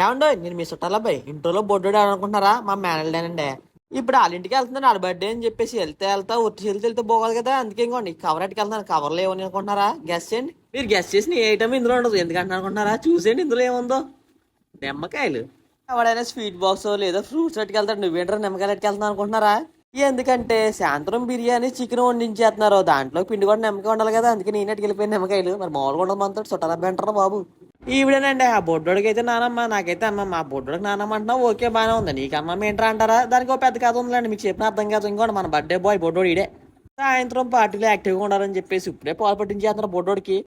ఏమండో నేను మీ చుట్టాలబ్బాయి ఇంట్లో బొడ్డోడు అనుకుంటున్నారా మా మేనల్డేనండి. ఇప్పుడు వాళ్ళ ఇంటికి వెళ్తున్నాను వాళ్ళ బర్త్డే అని చెప్పేసి వెళ్తా ఉట్టి వెళ్తే పోగలదు కదా. అందుకే ఇంకోండి కవర్ అట్టుకు వెళ్తాను. కవర్లో ఏమని అనుకుంటున్నారా? గెస్ చేయండి. మీరు గెస్ చేసిన ఏ ఐటమ్ ఇందులో ఉండదు. ఎందుకంటే అనుకుంటున్నారా? చూసేయండి ఇందులో ఏముందో. నిమ్మకాయలు. ఎవడైనా స్వీట్ బాక్స్ లేదా ఫ్రూట్స్ అట్టుకెళ్తాడు. నువ్వేంటారా నిమ్మకాయలు అట్టుకెళ్తున్నావు అనుకుంటున్నారా? ఎందుకంటే సాయంత్రం బిర్యానీ చికెన్ వండించేస్తున్నారు. దాంట్లో పిండి కూడా నిమ్మకాయ ఉండాలి కదా. అందుకే నేను అట్టుకెళ్ళిపోయిన నిమ్మకాయలు. మరి మామూలుగా ఉండదు మనతో చుట్టాలబ్బాయి అంటారా బాబు. ఈవిడేనండి ఆ బొడ్డోడికి అయితే నానమ్మ, నాకైతే అమ్మ. మా బొడ్డోడికి నానమ్మ అంటున్నావు ఓకే బాగానే ఉంది. నీకు అమ్మ ఏంట్రా అంటారా? దానికి ఒక పెద్ద కథ ఉందండి, మీకు చెప్పిన అర్థం కాదు. ఇంకోటి మన బర్త్డే బాయ్ బొడ్డోడు ఇడే. సాయంత్రం పార్టీలో యాక్టివ్గా ఉండాలని చెప్పేసి ఇప్పుడే పాలు పట్టించేస్తున్నారు బొడ్డోడికి.